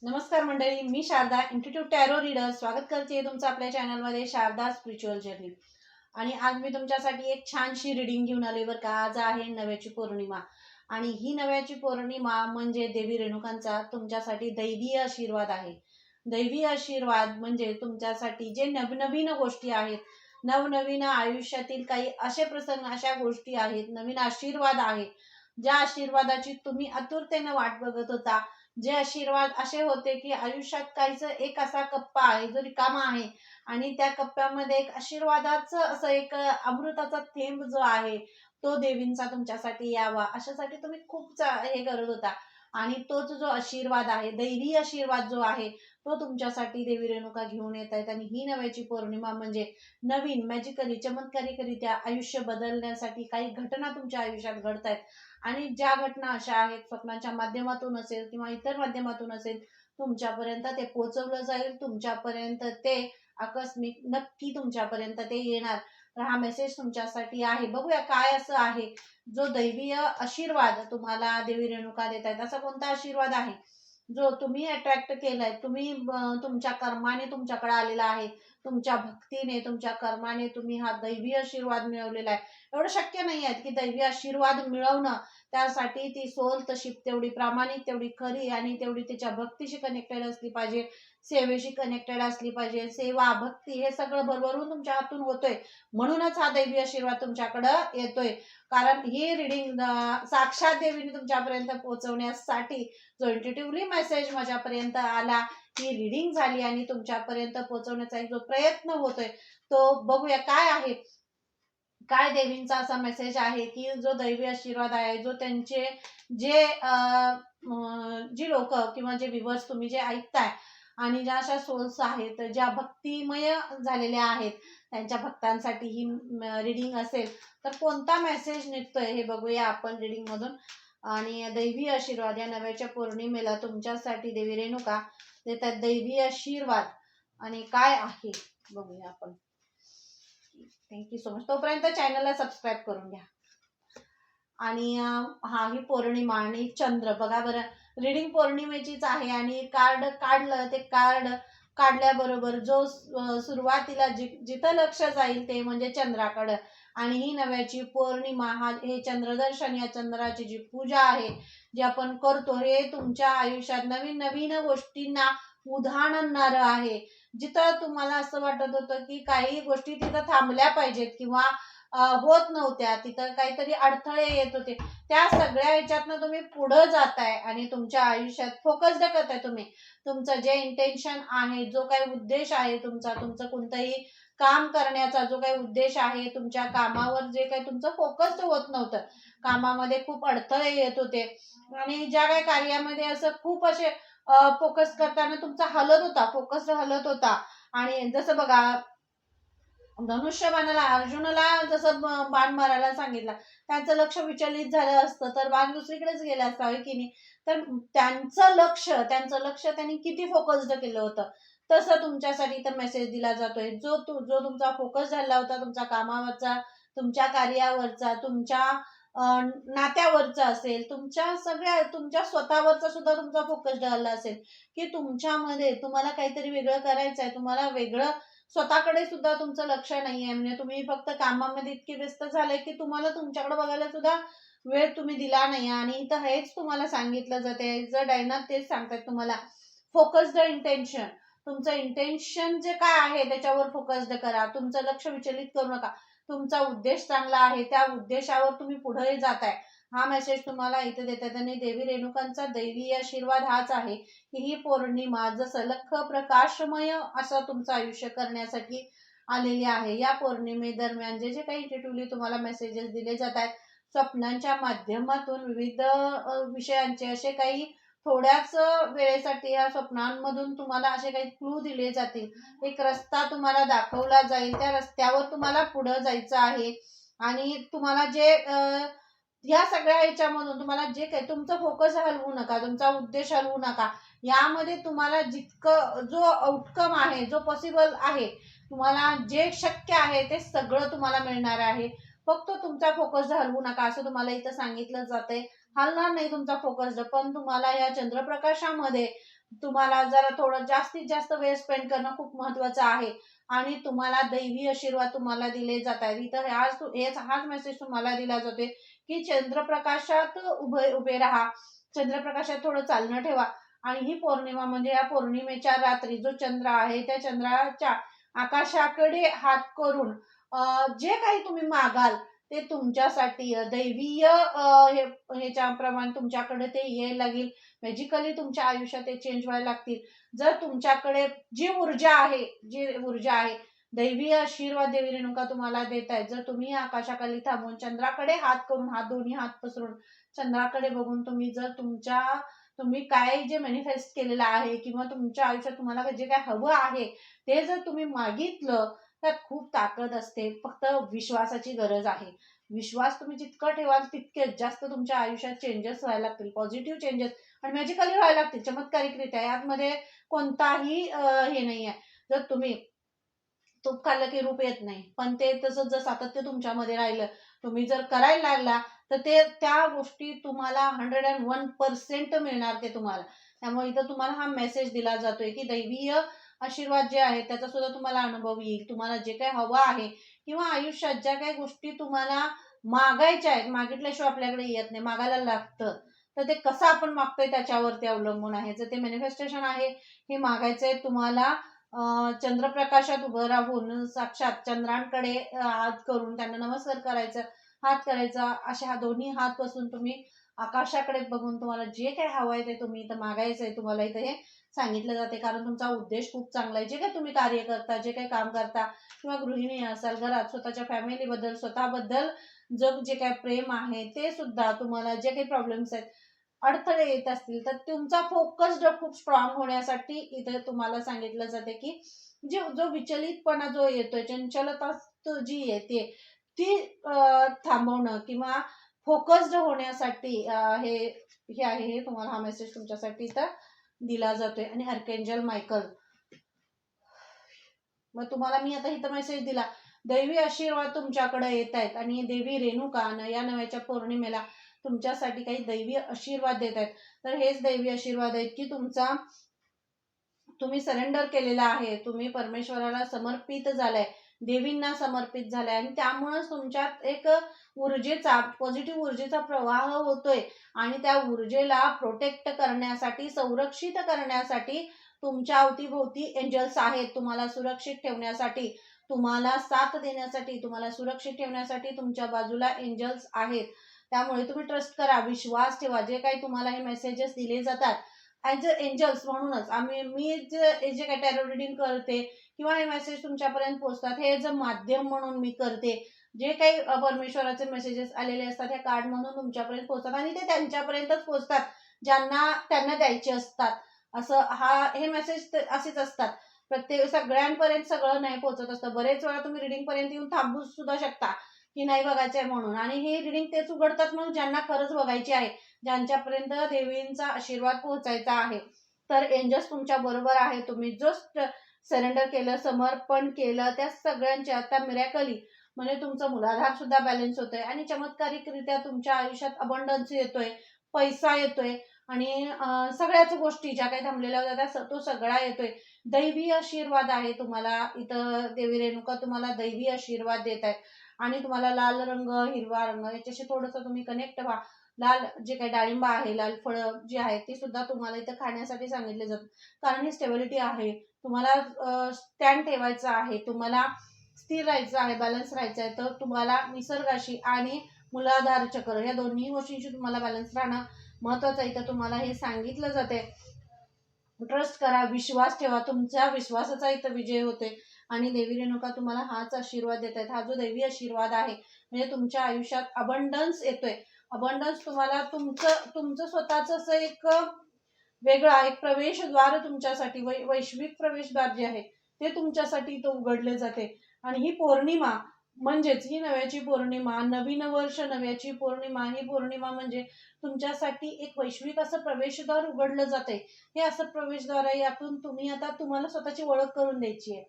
नमस्कार मंडळी, मी Sharda institute tarot reader स्वागत करते तुमचं आपल्या चॅनलमध्ये शारदा स्पिरिच्युअल जर्नी। आणि आज मी तुमच्यासाठी एक छानशी रीडिंग घेऊन आले बरं का। आज आहे नव्याची पौर्णिमा आणि ही नव्याची पौर्णिमा म्हणजे देवी रेणुकांचा तुमच्यासाठी दैवीय आशीर्वाद आहे। दैवी आशीर्वाद म्हणजे तुमच्यासाठी जे नवनवीन गोष्टी आहेत, नवनवीन आयुष्यातील काही असे प्रसंग, अशा गोष्टी आहेत, नवीन आशीर्वाद आहे, ज्या आशीर्वादाची तुम्ही आतुरतेने वाट बघत होता। जे आशीर्वाद असे होते की आयुष्यात काहीच एक असा कप्पा आहे जो रिकामा आहे आणि त्या कप्प्यामध्ये एक आशीर्वादाचं असं एक अमृताचा थेंब जो आहे तो देवींचा तुमच्यासाठी यावा अशासाठी तुम्ही खूप हे करत होता। आणि तोच जो आशीर्वाद आहे, दैवी आशीर्वाद जो आहे, तो तुमच्यासाठी देवी रेणुका घेऊन येत आहेत। आणि ही नव्याची पौर्णिमा म्हणजे नवीन मॅजिकली चमत्कारिकरित्या आयुष्य बदलण्यासाठी काही घटना तुमच्या आयुष्यात घडत आहेत। आणि ज्या घटना अशा आहेत, स्वप्नाच्या माध्यमातून असेल किंवा इतर माध्यमातून असेल, तुमच्यापर्यंत ते पोहोचवलं जाईल, तुमच्यापर्यंत ते आकस्मिक नक्की तुमच्यापर्यंत ते येणार। तर हा मेसेज तुमच्यासाठी आहे। बघूया काय असं आहे जो दैवीय आशीर्वाद तुम्हाला देवी रेणुका देत आहेत। असा कोणता आशीर्वाद आहे जो तुम्ही अट्रॅक्ट केलाय, तुम्ही तुमच्या कर्माने तुमच्याकडे आलेला आहे, तुमच्या भक्तीने, तुमच्या कर्माने तुम्ही हा दैवी आशीर्वाद मिळवलेला आहे। एवढं शक्य नाही आहे की दैवी आशीर्वाद मिळवणं, त्यासाठी ती सोल तशी तेवढी प्रामाणिक, तेवढी खरी आणि तेवढी त्याच्या भक्तीशी कनेक्टेड असली पाहिजे, सेवेशी कनेक्टेड असली पाहिजे। सेवा, भक्ती हे सगळं भरभरून तुमच्या हातून होतोय, म्हणूनच हा दैवी आशीर्वाद तुमच्याकडे येतोय। कारण ही रीडिंग साक्षात देवीने तुमच्यापर्यंत पोहोचवण्यासाठी जो इंट्युटिव्हली मेसेज माझ्यापर्यंत आला, ही रीडिंग झाली आणि तुमच्यापर्यंत पोहोचवण्याचा एक जो प्रयत्न होतोय तो बघूया काय आहे। काय देवींचा असा मेसेज आहे की जो दैवी आशीर्वाद आहे, जो त्यांचे जे जी लोक किंवा जे व्ह्यूअर्स तुम्ही जे ऐकताय आणि ज्या अशा सोल्स आहेत ज्या भक्तिमय झालेल्या आहेत, त्यांच्या भक्तांसाठी ही रीडिंग असेल। तर कोणता मेसेज निघतोय हे बघूया आपण रीडिंग मधून। आणि दैवी आशीर्वाद या नव्याच्या पौर्णिमेला तुमच्यासाठी देवी रेणुका देतात दैवी आशीर्वाद आणि काय आहे बघूया आपण। Thank you so much. तोपर्यंत चॅनलला सबस्क्राईब करून घ्या। आणि हा ही पौर्णिमा आणि चंद्र बघा बरं, रीडिंग पौर्णिमेचीच आहे आणि कार्ड काढलं, ते कार्ड काढल्याबरोबर जो सुरुवातीला जिथं लक्ष जाईल ते म्हणजे चंद्राकडं। आणि ही नव्याची पौर्णिमा, हा हे चंद्रदर्शन, या चंद्राची जी पूजा आहे, जी आपण करतो, हे तुमच्या आयुष्यात नवीन नवीन गोष्टींना उधाण आणणारं आहे। जिथं तुम्हाला असं वाटत होतं की काही गोष्टी तिथं थांबल्या पाहिजेत किंवा होत नव्हत्या, तिथं काहीतरी अडथळे येत होते, त्या सगळ्या ह्याच्यातनं तुम्ही पुढे जाताय आणि तुमच्या आयुष्यात फोकस्ड करताय। तुम्ही तुमचं जे इंटेन्शन आहे, जो काही उद्देश आहे तुमचा, तुमचं कोणतंही काम करण्याचा जो काही उद्देश आहे, तुमच्या कामावर जे काही तुमचं फोकस्ड होत नव्हतं, कामामध्ये खूप अडथळे येत होते आणि ज्या काही कार्यामध्ये असं खूप असे फोकस करताना तुमचा हलत होता, फोकस हलत होता। आणि जसं बघा, धनुष्यबाणाला अर्जुनाला जसं बाण मारायला सांगितलं, त्यांचं लक्ष विचलित झालं असतं तर बाण दुसरीकडेच गेला असता, होय की नाही? तर त्यांचं लक्ष त्यांनी किती फोकस्ड केलं होतं, तसं तुमच्यासाठी तर मेसेज दिला जातोय। जो तुमचा फोकस झाला होता, तुमच्या कामावरचा, तुमच्या कार्यावरचा, तुमच्या नात्यावरचा असेल, तुमच्या स्वतःवरचा सुद्धा तुमचा फोकस झाला असेल की तुमच्यामध्ये तुम्हाला काहीतरी वेगळं करायचं आहे, तुम्हाला वेगळं स्वतःकडे सुद्धा तुमचं लक्ष नाहीये, म्हणजे तुम्ही फक्त कामामध्ये इतके व्यस्त झाले की तुम्हाला तुमच्याकडे बघायला सुद्धा वेळ तुम्ही दिला नाही। आणि इथं हेच तुम्हाला सांगितलं जाते, जर डायना तेच सांगतात तुम्हाला, फोकस्ड इंटेन्शन, तुमचं इंटेन्शन जे काय आहे त्याच्यावर फोकस्ड करा, तुमचं लक्ष विचलित करू नका। तुमचा उद्देश चांगला आहे, त्या उद्देशावर तुम्ही पुढे जाताय, हा मेसेज तुम्हाला इथे देतात। आणि देवी रेणुकांचा दैवी आशीर्वाद हाच आहे की ही पौर्णिमा जसं लख प्रकाशमय असं तुमचं आयुष्य करण्यासाठी आलेली आहे। या पौर्णिमे दरम्यान जे जे काही इंट्युटिव्हली तुम्हाला मेसेजेस दिले जात आहेत, स्वप्नांच्या माध्यमातून विविध विषयांचे असे काही थोड्याच वेळेसाठी या स्वप्नांमधून तुम्हाला असे काही क्लू दिले जातील, एक रस्ता तुम्हाला दाखवला जाईल, त्या रस्त्यावर तुम्हाला पुढे जायचं आहे। आणि तुम्हाला जे या सगळ्या ह्याच्यामधून तुम्हाला जे काही तुमचं फोकस हलवू नका, तुमचा उद्देश हलवू नका, यामध्ये तुम्हाला जितकं जो आउटकम आहे, जो पॉसिबल आहे, तुम्हाला जे शक्य आहे ते सगळं तुम्हाला मिळणार आहे। फक्त तुमचा फोकस हलवू नका असं तुम्हाला इथं सांगितलं जातंय। हलणार नाही तुमचा फोकस, पण तुम्हाला या चंद्रप्रकाशामध्ये तुम्हाला जरा थोडं जास्तीत जास्त वेळ स्पेंड करणं खूप महत्वाचं आहे आणि तुम्हाला दैवी आशीर्वाद तुम्हाला दिले जात आहेत. इथं हाच मेसेज तुम्हाला दिला जातोय की चंद्रप्रकाशात उभे राहा, चंद्रप्रकाशात थोडं चालणं ठेवा. आणि ही पौर्णिमा म्हणजे या पौर्णिमेच्या रात्री जो चंद्र आहे त्या चंद्राच्या आकाशाकडे हात करून जे काही तुम्ही मागाल ते तुमच्यासाठी दैवीय ह्याच्याप्रमाणे तुमच्याकडे ते यायला लागेल. मॅजिकली तुमच्या आयुष्यात ते चेंज व्हायला लागतील. जर तुमच्याकडे जी ऊर्जा आहे दैवी आशीर्वाद देवी रेणुका तुम्हाला देत आहेत. जर तुम्ही आकाशाखाली थांबून चंद्राकडे हात करून दोन्ही हात पसरून चंद्राकडे बघून तुम्ही काय जे मॅनिफेस्ट केलेलं आहे किंवा तुमच्या आयुष्यात तुम्हाला जे काय हवं आहे ते जर तुम्ही मागितलं, त्यात खूप ताकद असते. फक्त विश्वासाची गरज आहे. विश्वास तुम्ही जितकं ठेवाल तितकेच जास्त तुमच्या आयुष्यात चेंजेस व्हायला लागतील, पॉझिटिव्ह चेंजेस आणि मॅजिकली व्हायला लागतील, चमत्कारिकरित्या. यामध्ये कोणताही हे नाहीये. जर तुम्ही तूप खाल्लं की रूप येत नाही, पण ते तसंच जर सातत्य तुमच्यामध्ये राहिलं, तुम्ही जर करायला लागला तर त्या गोष्टी तुम्हाला 101% मिळणार ते तुम्हाला. त्यामुळे इथं तुम्हाला हा मेसेज दिला जातोय की दैवीय आशीर्वाद जे आहे त्याचा सुद्धा तुम्हाला अनुभव येईल. तुम्हाला जे काही हवं आहे किंवा आयुष्यात ज्या काही गोष्टी तुम्हाला मागायच्या आहेत, मागितल्याशिवाय आपल्याकडे येत नाही, मागायला लागतं. तर ते कसं आपण मागतोय त्याच्यावरती अवलंबून आहे. जर ते मॅनिफेस्टेशन आहे, हे मागायचंय तुम्हाला चंद्रप्रकाशात उभं राहून साक्षात चंद्रांकडे हात करून त्यांना नमस्कार करायचा, हात करायचा. असे दोन्ही हात पसरून तुम्ही आकाशाकडे बघून तुम्हाला जे काही हवंय ते तुम्ही इथं मागायचंय. तुम्हाला इथं हे सांगितलं जाते कारण तुमचा उद्देश खूप चांगला आहे. जे काही तुम्ही कार्य करता, जे काही काम करता किंवा गृहिणी असाल, घरात स्वतःच्या फॅमिलीबद्दल, स्वतःबद्दल जे काही प्रेम आहे ते सुद्धा, तुम्हाला जे काही प्रॉब्लेम्स आहेत, अडथळे येत असतील तर तुमचा फोकस खूप स्ट्रॉंग होण्यासाठी इथे तुम्हाला सांगितलं जाते की जो विचलितपणा जो येतोय, चंचलता जी येते ती थांबवणं किंवा फोकस्ड होण्यासाठी हे हे आहे. हे तुम्हाला हा मेसेज तुमच्यासाठी इथं दिला जातोय. आणि अर्केंजल मायकल, मग तुम्हाला मी आता इथं मेसेज दिला, दैवी आशीर्वाद तुमच्याकडे येत आहेत आणि देवी रेणुका या नव्याच्या पौर्णिमेला तुमच्यासाठी काही दैवी आशीर्वाद देत आहेत. तर हेच दैवी आशीर्वाद आहेत की तुम्ही सरेंडर केलेला आहे, तुम्ही परमेश्वराला समर्पित झालाय, देवींना समर्पित झालाय आणि त्यामुळेच तुमच्यात एक पॉझिटिव्ह ऊर्जेचा प्रवाह होतोय. आणि त्या ऊर्जेला प्रोटेक्ट करण्यासाठी, संरक्षित करण्यासाठी तुमच्या अवतीभोवती एंजल्स आहेत. तुम्हाला सुरक्षित ठेवण्यासाठी, तुम्हाला साथ देण्यासाठी, तुम्हाला सुरक्षित ठेवण्यासाठी तुमच्या बाजूला एंजल्स आहेत. त्यामुळे तुम्ही ट्रस्ट करा, विश्वास ठेवा. जे काही तुम्हाला हे मेसेजेस दिले जातात ॲज अ एंजल्स म्हणूनच मी जे काही टॅरो रिडिंग करते किंवा हे मेसेज तुमच्यापर्यंत पोहोचतात, हे जे माध्यम म्हणून मी करते. जे काही परमेश्वराचे मेसेजेस आलेले असतात हे कार्ड म्हणून तुमच्यापर्यंत पोहोचतात आणि ते त्यांच्यापर्यंतच पोहोचतात ज्यांना त्यांना द्यायचे असतात. हे मेसेज असेच असतात. सगळ्यांपर्यंत सगळं नाही पोहोचत असतं. बरेच वेळा तुम्ही रिडिंग पर्यंत येऊन थांबू सुद्धा शकता की नाही बघायचंय म्हणून, आणि हे रिडिंग तेच उघडतात मग ज्यांना खरंच बघायची आहे, ज्यांच्यापर्यंत देवींचा आशीर्वाद पोहोचायचा आहे. तर एंजल्स तुमच्या बरोबर आहे. तुम्ही जो सरेंडर केलं, समर्पण केलं, त्या सगळ्यांच्या आता मिरॅकली म्हणजे तुमचा मूलाधार सुद्धा बॅलन्स होतोय आणि चमत्कारिकरित्या तुमच्या आयुष्यात अबंडन्स येतोय, पैसा येतोय आणि सगळ्याच गोष्टी ज्या काही थांबलेल्या होत्या तो सगळा येतोय. दैवी आशीर्वाद आहे तुम्हाला इथं. देवी रेणुका तुम्हाला दैवी आशीर्वाद देत आहेत आणि तुम्हाला लाल रंग, हिरवा रंग याच्याशी थोडंसं तुम्ही कनेक्ट व्हा. लाल जे काही डाळिंब आहे, लाल फळं जी आहेत ती सुद्धा तुम्हाला इथं खाण्यासाठी सांगितले जातात. कारण ही स्टेबिलिटी आहे. तुम्हाला स्टँड ठेवायचं आहे, तुम्हाला स्थिर राहायचं आहे, बॅलन्स राहायचं आहे. तर तुम्हाला निसर्गाशी आणि मूलाधार चक्र या दोन्ही गोष्टींशी तुम्हाला बॅलन्स राहणं महत्वाचं आहे. इथं तुम्हाला हे सांगितलं जाते. ट्रस्ट करा, विश्वास ठेवा. तुमच्या विश्वासाचा इथं विजय होते आणि देवी रेणुका तुम्हाला हाच आशीर्वाद देत आहेत. हा जो दैवी आशीर्वाद आहे म्हणजे तुमच्या आयुष्यात अबंडन्स येतोय. अबंडन्स तुम्हाला तुमचं स्वतःच असं एक वेगळा एक प्रवेशद्वार तुमच्यासाठी, वैश्विक प्रवेशद्वार जे आहे ते तुमच्यासाठी इथं उघडले जाते. आणि ही पौर्णिमा म्हणजेच ही नव्याची पौर्णिमा, नवीन वर्ष नव्याची पौर्णिमा, ही पौर्णिमा म्हणजे तुमच्यासाठी एक वैश्विक असं प्रवेशद्वार उघडलं जाते. हे असं प्रवेशद्वार आहे, यातून तुम्ही आता तुम्हाला स्वतःची ओळख करून द्यायची आहे.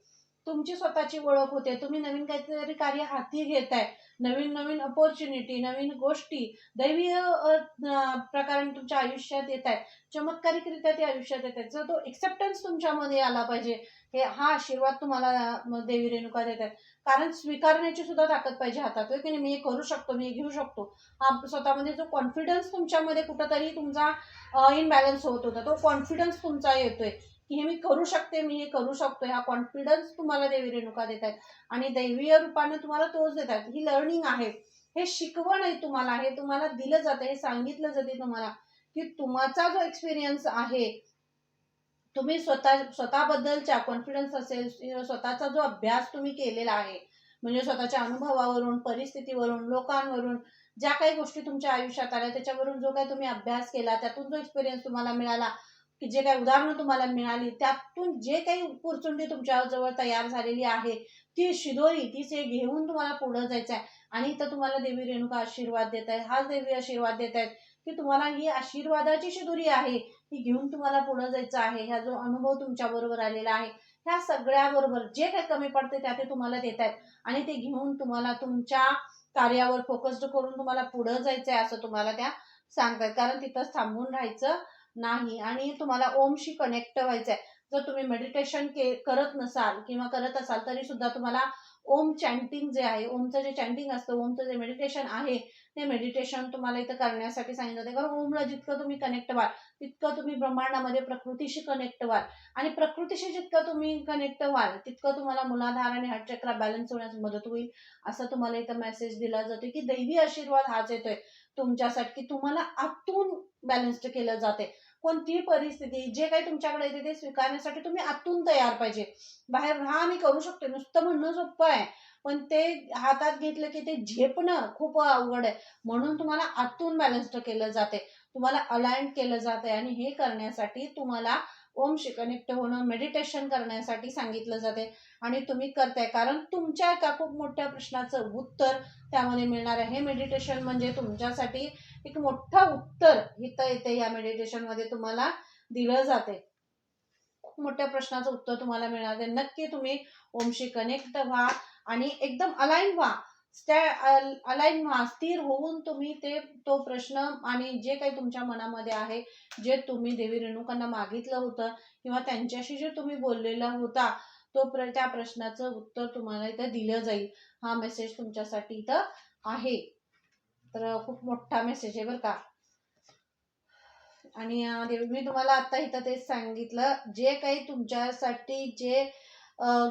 तुमची स्वतःची ओळख होते, तुम्ही नवीन काहीतरी कार्य हाती घेताय, नवीन नवीन अपॉर्च्युनिटी, नवीन गोष्टी दैवीय प्रकाराने तुमच्या आयुष्यात येत आहेत, चमत्कारिकरित्या ते आयुष्यात येत आहेत. जर तो एक्सेप्टन्स तुमच्यामध्ये आला पाहिजे, हा आशीर्वाद तुम्हाला देवी रेणुका देत आहेत. कारण स्वीकारण्याची सुद्धा ताकद पाहिजे हातात, होय की नाही? मी हे करू शकतो, मी हे घेऊ शकतो. हा स्वतःमध्ये जो कॉन्फिडन्स तुमच्यामध्ये कुठंतरी तुमचा इनबॅलन्स होत होता, तो कॉन्फिडन्स तुमचा येतोय की हे मी करू शकते, मी हे करू शकतो. हा कॉन्फिडन्स तुम्हाला देवी रेणुका देत आहेत आणि दैवीय रूपाने तुम्हाला तोच देत आहेत. ही लर्निंग आहे, हे शिकवण आहे तुम्हाला, हे तुम्हाला दिलं जातं, हे सांगितलं जाते तुम्हाला की तुमचा जो एक्सपिरियन्स आहे, तुम्ही स्वतःबद्दलच्या कॉन्फिडन्स असेल, स्वतःचा जो अभ्यास तुम्ही केलेला आहे, म्हणजे स्वतःच्या अनुभवावरून, परिस्थितीवरून, लोकांवरून, ज्या काही गोष्टी तुमच्या आयुष्यात आल्या त्याच्यावरून जो काही तुम्ही अभ्यास केला, त्यातून जो एक्सपिरियन्स तुम्हाला मिळाला, की जे काही उदाहरणं तुम्हाला मिळाली, त्यातून जे काही पुरचुंडी तुमच्या जवळ तयार झालेली आहे, ती शिदोरी, तीच हे घेऊन तुम्हाला पुढे जायचं आहे. आणि इथं तुम्हाला देवी रेणुका आशीर्वाद देत आहे, हाच देवी आशीर्वाद देत आहेत की तुम्हाला ही आशीर्वादाची शिदोरी आहे, ती घेऊन तुम्हाला पुढे जायचं आहे. हा जो अनुभव तुमच्या बरोबर आलेला आहे, ह्या सगळ्याबरोबर जे काही कमी पडते त्या ते तुम्हाला देत आहेत आणि ते घेऊन तुम्हाला तुमच्या कार्यावर फोकस्ड करून तुम्हाला पुढे जायचं आहे असं तुम्हाला त्या सांगतात. कारण तिथंच थांबून राहायचं नाही आणि तुम्हाला ओमशी कनेक्ट व्हायचं आहे. जर तुम्ही मेडिटेशन करत नसाल किंवा करत असाल तरी सुद्धा तुम्हाला ओम चॅन्टिंग जे आहे, ओमचं जे चॅन्टिंग असतं, ओमचं जे मेडिटेशन आहे, ते मेडिटेशन तुम्हाला इथं करण्यासाठी सांगितलं जाते. कारण ओमला जितकं तुम्ही कनेक्ट व्हाल तितकं तुम्ही ब्रह्मांडामध्ये प्रकृतीशी कनेक्ट व्हाल आणि प्रकृतीशी जितकं तुम्ही कनेक्ट व्हाल तितकं तुम्हाला मूलाधार आणि हार्ट चक्र बॅलन्स होण्यास मदत होईल, असं तुम्हाला इथं मेसेज दिला जातो की दैवी आशीर्वाद हाच येतोय तुमच्यासाठी की तुम्हाला आतून बॅलन्स्ड केलं जाते. कोणतीही परिस्थिती जे काही तुमच्याकडे येते ते स्वीकारण्यासाठी तुम्ही आतून तयार पाहिजे. बाहेर हा मी करू शकते नुसतं म्हणणं सोपं आहे, पण ते हातात घेतलं की ते झेपणं खूप अवघड आहे. म्हणून तुम्हाला आतून बॅलन्स्ड केलं जाते, तुम्हाला अलाइन केलं जाते आणि हे करण्यासाठी तुम्हाला ओमशी कनेक्ट होणं, मेडिटेशन करण्यासाठी सांगितलं जाते आणि तुम्ही करताय. कारण तुमच्या एका खूप मोठ्या प्रश्नाचं उत्तर त्यामध्ये मिळणार आहे. हे मेडिटेशन म्हणजे तुमच्यासाठी एक मोठं उत्तर इथं येते, या मेडिटेशन मध्ये तुम्हाला दिलं जाते. खूप मोठ्या प्रश्नाचं उत्तर तुम्हाला मिळणार आहे. नक्की तुम्ही ओमशी कनेक्ट व्हा आणि एकदम अलाइन व्हा. अलाइन व्हा, स्थिर होऊन तुम्ही तो प्रश्न आणि जे काही तुमच्या मनामध्ये आहे, जे तुम्ही देवी रेणुकांना मागितलं होतं किंवा त्यांच्याशी जे तुम्ही बोललेला होता, त्या प्रश्नाचं उत्तर तुम्हाला इथं दिलं जाईल. हा मेसेज तुमच्यासाठी इथं आहे. तर खूप मोठा मेसेज आहे बरं का. आणि मी तुम्हाला आता इथं तेच सांगितलं, जे काही तुमच्यासाठी जे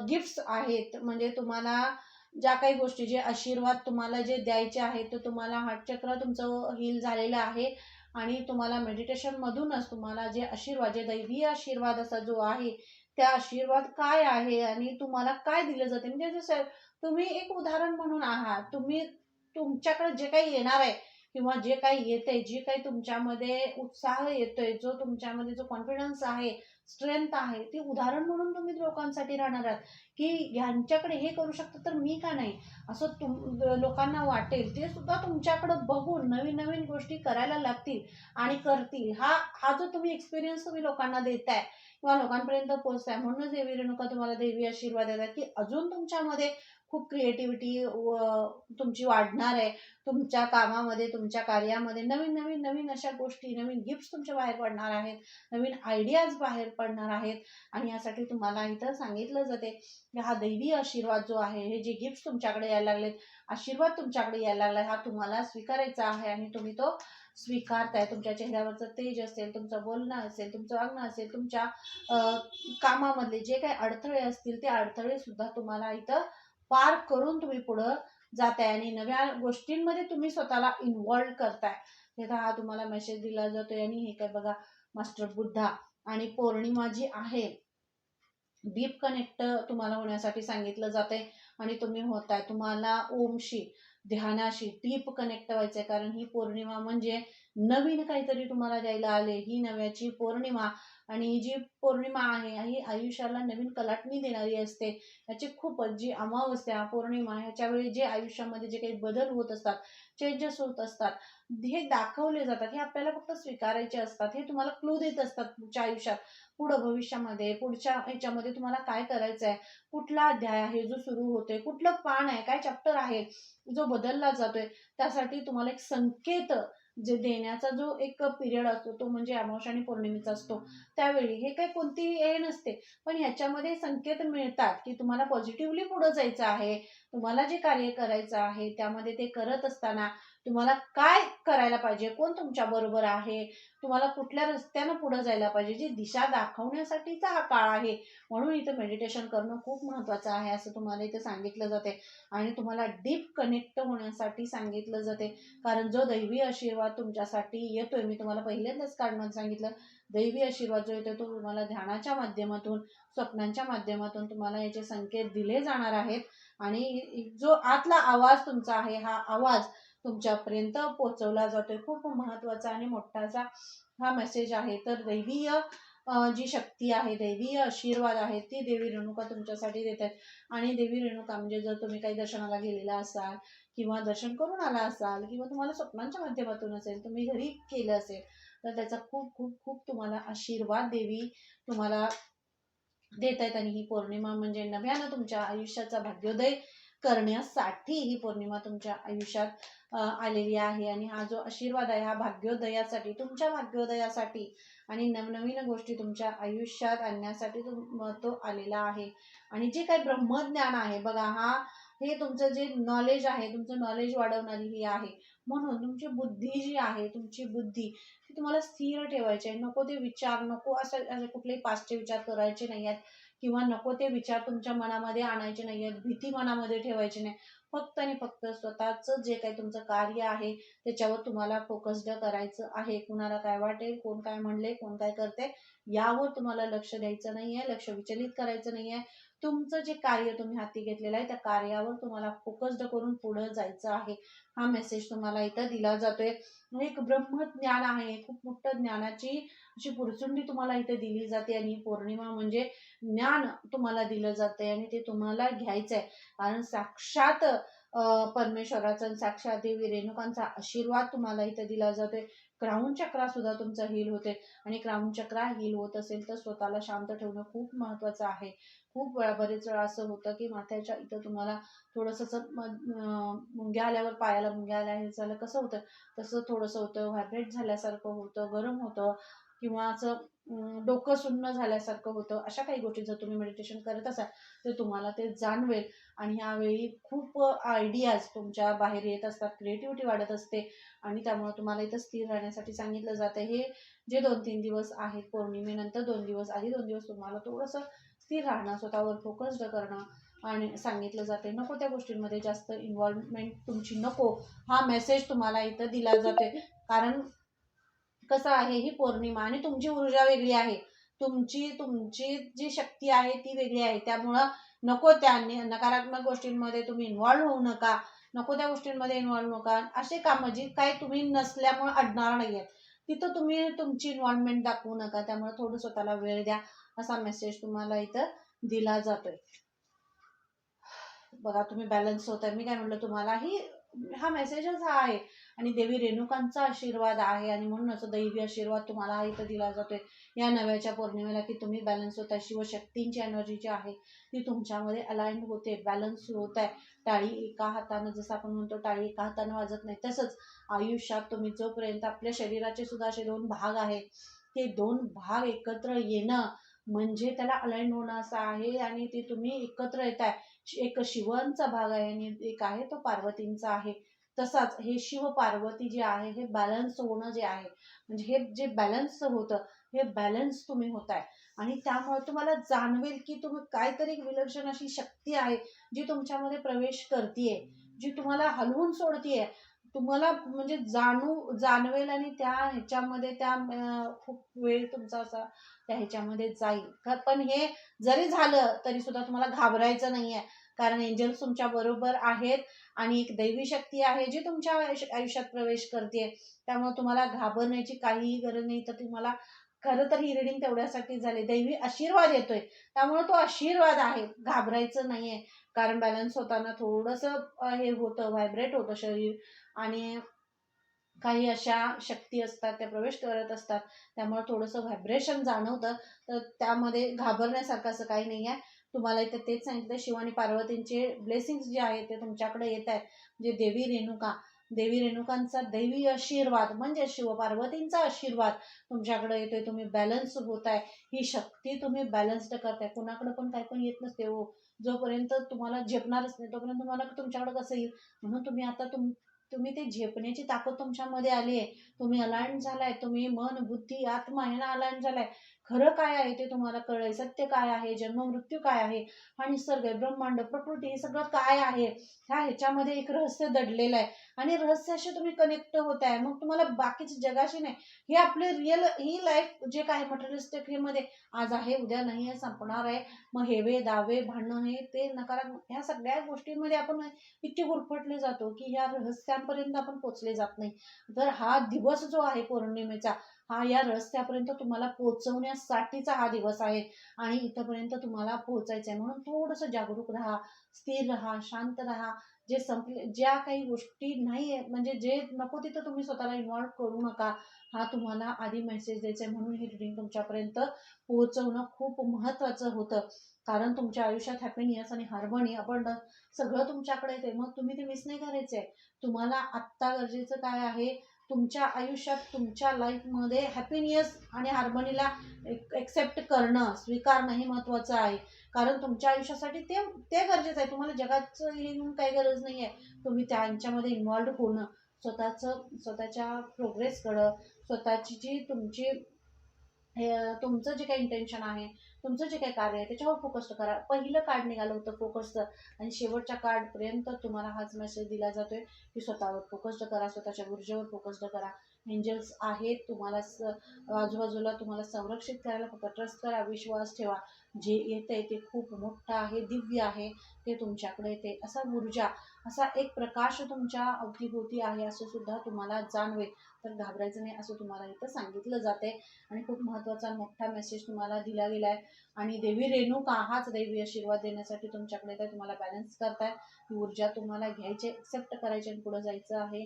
गिफ्ट्स आहेत, म्हणजे तुम्हाला ज्या काही गोष्टी, जे आशीर्वाद तुम्हाला जे द्यायचे आहेत, ते तुम्हाला हार्ट चक्र तुमचं हील झालेलं आहे आणि तुम्हाला मेडिटेशन मधूनच तुम्हाला जे आशीर्वाद, जे दैवी आशीर्वाद असा जो आहे, त्या आशीर्वाद काय आहे आणि तुम्हाला काय दिलं जाते, म्हणजे जसं तुम्ही एक उदाहरण म्हणून आहात. तुम्ही तुमच्याकडे जे काही येणार आहे किंवा जे काही येते, जे काही तुमच्यामध्ये उत्साह येतोय, जो तुमच्यामध्ये जो कॉन्फिडन्स आहे, स्ट्रेंथ आहे, ती उदाहरण म्हणून तुम्ही लोकांसाठी राहणार आहात की ह्यांच्याकडे हे करू शकतात तर मी का नाही, असं लोकांना वाटेल. ते सुद्धा तुमच्याकडे बघून नवीन नवीन गोष्टी करायला लागतील आणि करतील. हा जो तुम्ही एक्सपिरियन्स तुम्ही लोकांना देताय किंवा लोकांपर्यंत पोहोचताय, म्हणूनच देवी रेणुका तुम्हाला देवी आशीर्वाद देतात की अजून तुमच्यामध्ये खूप क्रिएटिव्हिटी तुमची वाढणार आहे. तुमच्या कामामध्ये, तुमच्या कार्यामध्ये नवीन नवीन नवीन अशा गोष्टी, नवीन गिफ्ट्स तुमच्या बाहेर पडणार आहेत, नवीन आयडियाज बाहेर पडणार आहेत. आणि यासाठी तुम्हाला इथं सांगितलं जाते की हा दैवी आशीर्वाद जो आहे, हे जे गिफ्ट्स तुमच्याकडे यायला लागलेत, आशीर्वाद तुमच्याकडे यायला लागलाय, हा तुम्हाला स्वीकारायचा आहे आणि तुम्ही तो स्वीकारताय. तुमच्या चेहऱ्यावरचं तेज असेल, तुमचं बोलणं असेल, तुमचं वागणं असेल, तुमच्या कामामधले जे काही अडथळे असतील, ते अडथळे सुद्धा तुम्हाला इथं पार करून तुम्ही पुढं जाताय आणि नव्या गोष्टींमध्ये तुम्ही स्वतःला इन्व्हॉल्व करताय. तेव्हा हा तुम्हाला मेसेज दिला जातोय. आणि हे काय बघा, मास्टर बुद्धा आणि पौर्णिमा जी आहे, डीप कनेक्ट तुम्हाला होण्यासाठी सांगितलं जाते आणि तुम्ही होताय. तुम्हाला ओमशी, ध्यानाशी डीप कनेक्ट व्हायचंय. कारण ही पौर्णिमा म्हणजे नवीन काहीतरी तुम्हाला द्यायला आले. ही नव्याची पौर्णिमा आणि ही जी पौर्णिमा आहे ही आयुष्याला नवीन कलाटणी देणारी असते. याची खूपच जी अमावस्या, पौर्णिमा ह्याच्या वेळी जे आयुष्यामध्ये जे काही बदल होत असतात, चेंजेस होत असतात, हे दाखवले जातात. हे आपल्याला फक्त स्वीकारायचे असतात. हे तुम्हाला क्लू देत असतात पुढच्या आयुष्यात, पुढं भविष्यामध्ये, पुढच्या ह्याच्यामध्ये तुम्हाला काय करायचं आहे, कुठला अध्याय आहे जो सुरू होतोय, कुठलं पान आहे, काय चॅप्टर आहे जो बदलला जातोय. त्यासाठी तुम्हाला एक संकेत जे देण्याचा जो एक पिरियड असतो तो म्हणजे अमावस्या आणि पौर्णिमेचा असतो. त्यावेळी हे काही कोणतीही हे नसते, पण ह्याच्यामध्ये संकेत मिळतात की तुम्हाला पॉझिटिव्हली पुढे जायचं आहे. तुम्हाला जे कार्य करायचं आहे त्यामध्ये ते करत असताना तुम्हाला काय करायला पाहिजे, कोण तुमच्या बरोबर आहे, तुम्हाला कुठल्या रस्त्यानं पुढे जायला पाहिजे, जी दिशा दाखवण्यासाठीचा हा काळ आहे. म्हणून इथं मेडिटेशन करणं खूप महत्वाचं आहे असं तुम्हाला इथे सांगितलं जाते आणि तुम्हाला डीप कनेक्ट होण्यासाठी सांगितलं जाते. कारण जो दैवी आशीर्वाद तुमच्यासाठी येतोय, मी तुम्हाला पहिल्यांदाच काढण्यात सांगितलं, दैवी आशीर्वाद जो येतोय तो तुम्हाला ध्यानाच्या माध्यमातून, स्वप्नांच्या माध्यमातून तुम्हाला याचे संकेत दिले जाणार आहेत आणि जो आतला आवाज तुमचा आहे हा आवाज तुमच्यापर्यंत पोहोचवला जातोय. खूप महत्वाचा आणि मोठासा हा मेसेज आहे. तर दैवीय जी शक्ती आहे, दैवीय आशीर्वाद आहे, ती देवी रेणुका तुमच्यासाठी देतात. आणि देवी रेणुका म्हणजे जर तुम्ही काही दर्शनाला गेलेला असाल किंवा दर्शन करून आला असाल किंवा तुम्हाला स्वप्नांच्या माध्यमातून असेल, तुम्ही घरी केलं असेल, तर त्याचा खूप खूप खूप तुम्हाला आशीर्वाद देवी तुम्हाला देत आहेत. आणि ही पौर्णिमा म्हणजे नव्यानं तुमच्या आयुष्याचा भाग्योदय करण्यासाठी ही पौर्णिमा तुमच्या आयुष्यात आलेली आहे. आणि हा जो आशीर्वाद आहे हा भाग्योदयासाठी, तुमच्या भाग्योदयासाठी आणि नवनवीन गोष्टी तुमच्या आयुष्यात आणण्यासाठी तो आलेला आहे. आणि जे काही ब्रह्मज्ञान आहे बघा, हे तुमचं जे नॉलेज आहे, तुमचं नॉलेज वाढवणारी ही आहे. म्हणून तुमची बुद्धी जी आहे, तुमची बुद्धी ती तुम्हाला स्थिर ठेवायची आहे. नको ते विचार, नको असं असे कुठलेही पास्टचे विचार करायचे नाही आहेत किंवा नको ते विचार तुमच्या मनामध्ये आणायचे नाही आहेत, भीती मनामध्ये ठेवायची नाही. फक्त आणि फक्त स्वतःचं जे काही तुमचं कार्य आहे त्याच्यावर तुम्हाला फोकस्ड करायचं आहे. कुणाला काय वाटेल, कोण काय म्हणले, कोण काय करते, यावर तुम्हाला लक्ष द्यायचं नाहीये, लक्ष विचलित करायचं नाहीये. तुमचं जे कार्य तुम्ही हाती घेतलेलं आहे त्या कार्यावर तुम्हाला फोकस्ड करून पुढे जायचं आहे. हा मेसेज तुम्हाला इथं दिला जातोय. एक ब्रह्मज्ञान आहे, खूप मोठं ज्ञानाची अशी पुरचुंडी तुम्हाला इथे दिली जाते आणि ही पौर्णिमा म्हणजे ज्ञान तुम्हाला दिलं जाते आणि ते तुम्हाला घ्यायचंय. कारण साक्षात परमेश्वराचा आणि साक्षात देवी रेणुकांचा आशीर्वाद तुम्हाला इथे दिला जातोय. क्राऊन चक्रा सुद्धा तुमचा हील होते आणि क्राऊन चक्रा हील होत असेल तर स्वतःला शांत ठेवणं खूप महत्वाचं आहे. खूप वेळा, बरेच वेळा असं होतं की माथ्याच्या इथं तुम्हाला थोडंसं मुंग्या आल्यावर, पायाला मुंग्या आल्या हे झालं, कसं होतं तसं थोडंसं होतं, व्हायब्रेट झाल्यासारखं होतं, गरम होतं किंवा असं डोकं सुन्न झाल्यासारखं होतं. अशा काही गोष्टी जर तुम्ही मेडिटेशन करत असाल तर तुम्हाला ते जाणवेल. आणि ह्यावेळी खूप आयडियाज तुमच्या बाहेर येत असतात, क्रिएटिव्हिटी वाढत असते आणि त्यामुळे तुम्हाला इथं स्थिर राहण्यासाठी सांगितलं जातं. हे जे 2-3 दिवस आहेत पौर्णिमेनंतर, 2 दिवस आधी, 2 दिवस तुम्हाला थोडंसं स्थिर राहणं, स्वतःवर फोकस्ड करणं आणि सांगितलं जाते. नको त्या गोष्टींमध्ये जास्त इन्व्हॉल्वमेंट तुमची नको, हा मेसेज तुम्हाला इथं दिला जातोय. कारण कसं आहे, ही पौर्णिमा आणि तुमची ऊर्जा वेगळी आहे, तुमची तुमची जी शक्ती आहे ती वेगळी आहे. त्यामुळं नको त्या नकारात्मक गोष्टींमध्ये तुम्ही इन्व्हॉल्व होऊ नका, नको त्या गोष्टींमध्ये इन्व्हॉल्व नका. असे कामं जी काही तुम्ही नसल्यामुळे अडणार नाहीयेत तिथं तुम्ही तुमची इन्व्हॉल्वमेंट दाखवू नका. त्यामुळे थोडं स्वतःला वेळ द्या, असा मेसेज तुम्हाला इथं दिला जातोय. बघा तुम्ही बॅलन्स होताय. मी काय म्हटलं तुम्हाला, हा मेसेजच हा आहे आणि देवी रेणुकांचा आशीर्वाद आहे आणि म्हणूनच दैवी आशीर्वाद तुम्हाला इथं दिला जातोय या नव्याच्या पौर्णिमेला की तुम्ही बॅलन्स होताय. शिवशक्तींची एनर्जी जी आहे ती तुमच्यामध्ये अलाइंड होते, बॅलन्स होत आहे. टाळी एका हातानं, जसं आपण म्हणतो टाळी एका हातानं वाजत नाही, तसंच आयुष्यात तुम्ही जोपर्यंत, आपल्या शरीराचे सुद्धा असे 2 भाग आहेत, ते 2 भाग एकत्र येणं म्हणजे त्याला अलाइंड होणं असं आहे आणि ते तुम्ही एकत्र येताय. एक शिवांचा भाग आहे आणि एक आहे तो पार्वतींचा आहे. तसाच हे शिव पार्वती जे आहे हे बॅलन्स होणं जे आहे, म्हणजे हे जे बॅलन्स होतं हे बॅलन्स तुम्ही होताय. आणि त्यामुळे तुम्हाला जाणवेल की तुम्ही काहीतरी एक विलक्षण अशी शक्ती आहे जी तुमच्यामध्ये प्रवेश करतीये, जी तुम्हाला हलवून सोडतीये. तुम्हाला म्हणजे जाणवेल आणि त्या ह्याच्यामध्ये त्या खूप वेळ तुमचा असा त्या ह्याच्यामध्ये जाईल. पण हे जरी झालं तरी सुद्धा तुम्हाला घाबरायचं नाहीये. कारण एंजल्स तुमच्या बरोबर आहेत आणि एक दैवी शक्ती आहे जी तुमच्या आयुष्यात प्रवेश करते. त्यामुळे तुम्हाला घाबरण्याची काहीही गरज नाही. तर तुम्हाला खरं तर ही रीडिंग तेवढ्यासाठी झाली. दैवी आशीर्वाद येतोय, त्यामुळे तो आशीर्वाद आहे, घाबरायचं नाहीये. कारण बॅलन्स होताना थोडंसं हे होतं, व्हायब्रेट होतं शरीर आणि काही अशा शक्ती असतात त्या प्रवेश करत असतात, त्यामुळे थोडंसं व्हायब्रेशन जाणवतं. तर त्यामध्ये घाबरण्यासारखं असं काही नाही आहे. तुम्हाला इथे तेच सांगितलं, शिव आणि पार्वतींचे ब्लेसिंग्स जे आहेत ते तुमच्याकडे येत आहेत. म्हणजे देवी रेणुकांचा दैवी आशीर्वाद म्हणजे शिव पार्वतींचा आशीर्वाद तुमच्याकडे येतोय. तुम्ही बॅलन्स होताय, ही शक्ती तुम्ही बॅलन्स्ड करताय. कुणाकडे पण काही पण येत नसते हो. जोपर्यंत तुम्हाला झेपणारच नाही तोपर्यंत तुम्हाला तुमच्याकडे कसं येईल. म्हणून तुम्ही आता तुम्ही ते झेपण्याची ताकद तुमच्यामध्ये आली आहे. तुम्ही अलाइन झालाय. तुम्ही मन, बुद्धी, आत्मा ह्याला अलाइन झालाय. खरं काय आहे ते तुम्हाला कळलंय. सत्य काय आहे, जन्म मृत्यू काय आहे, हा निसर्ग आहे, ब्रह्मांड, प्रकृती हे सगळं काय आहे, ह्याच्यामध्ये एक रहस्य दडलेलं आहे आणि रहस्याशी तुम्ही कनेक्ट होत आहे. मग तुम्हाला बाकीच्या जगाशी नाही, हे आपले रिअल ही लाईफ जे काय मटेरियलिस्टिक हे मध्ये आज आहे उद्या नाही आहे, संपणार आहे. मग हेवे दावे भांडणं हे ते नकारात्मक ह्या सगळ्या गोष्टींमध्ये आपण इतके गुरफटले जातो की ह्या रहस्यांपर्यंत आपण पोचले जात नाही. तर हा दिवस जो आहे पौर्णिमेचा, हा या रहस्यापर्यंत तुम्हाला पोहोचवण्यासाठीचा हा दिवस आहे आणि इथपर्यंत तुम्हाला पोहोचायचं आहे. म्हणून थोडंसं जागरूक राहा, स्थिर राहा, शांत राहा. जे संपले ज्या काही गोष्टी नाही आहे म्हणजे जे नको तिथं तुम्ही स्वतःला इन्व्हॉल्व करू नका. हा तुम्हाला आधी मेसेज द्यायचा आहे. म्हणून ही रिडिंग तुमच्यापर्यंत पोहोचवणं खूप महत्त्वाचं होतं. कारण तुमच्या आयुष्यात हॅपीनेस आणि हार्मनी अबंडन्स सगळं तुमच्याकडे येते. मग तुम्ही ते मिस नाही करायचंय. तुम्हाला आत्ता गरजेचं काय आहे, तुमच्या आयुष्यात तुमच्या लाईफमध्ये हॅपीनेस आणि हार्मनीला एक्सेप्ट करणं, स्वीकारणं हे महत्त्वाचं आहे. कारण तुमच्या आयुष्यासाठी ते ते गरजेचं आहे. तुम्हाला जगाचं हे घेऊन काही गरज नाही आहे. तुम्ही त्यांच्यामध्ये इन्व्हॉल्व होणं, स्वतःच्या प्रोग्रेसकडं, स्वतःची जी तुमची तुमचं जे काही इंटेन्शन आहे, तुमचं जे काही कार्य आहे त्याच्यावर फोकस करा. पहिलं कार्ड निघालं होतं फोकसचं आणि शेवटच्या कार्डपर्यंत तुम्हाला हाच मेसेज दिला जातोय की स्वतःवर फोकस्ड करा, स्वतःच्या ऊर्जेवर फोकस्ड करा. एंजल्स आहेत तुम्हाला आजूबाजूला तुम्हाला संरक्षित करायला. फक्त ट्रस्ट करा, विश्वास ठेवा. जे येतंय ते खूप मोठं आहे, दिव्य आहे, ते तुमच्याकडे येते. असा ऊर्जा, असा एक प्रकाश तुमच्या अवतीभोवती आहे असं सुद्धा तुम्हाला जाणवेल. तर घाबरायचं नाही असं तुम्हाला इथं सांगितलं जाते आणि खूप महत्त्वाचा मोठा मेसेज तुम्हाला दिला गेला आहे. आणि देवी रेणुका हाच दैवी आशीर्वाद देण्यासाठी तुमच्याकडे येत आहे. तुम्हाला बॅलन्स करताय, ही ऊर्जा तुम्हाला घ्यायची, एक्सेप्ट करायची आणि पुढे जायचं आहे.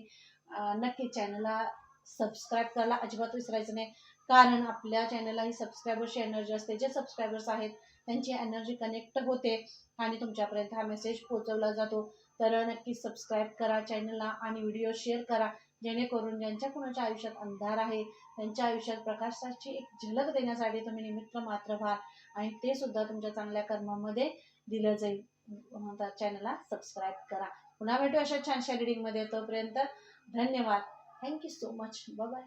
नक्की चॅनलला सबस्क्राईब करायला अजिबात विसरायचं नाही. कारण आपल्या चॅनलला ही सबस्क्रायबर्सची एनर्जी असते. जे सबस्क्रायबर्स आहेत त्यांची एनर्जी कनेक्ट होते आणि तुमच्यापर्यंत हा मेसेज पोहोचवला जातो. तर नक्की सबस्क्राईब करा चॅनलला आणि व्हिडिओ शेअर करा, जेणेकरून ज्यांच्या कुणाच्या आयुष्यात अंधार आहे त्यांच्या आयुष्यात प्रकाशाची एक झलक देण्यासाठी तुम्ही निमित्त मात्र व्हा आणि ते सुद्धा तुमच्या चांगल्या कर्मामध्ये दिलं जाईल. चॅनलला सबस्क्राईब करा. पुन्हा भेटू अशा छानशा रीडिंगमध्ये. तोपर्यंत धन्यवाद. Thank you so much. Bye bye.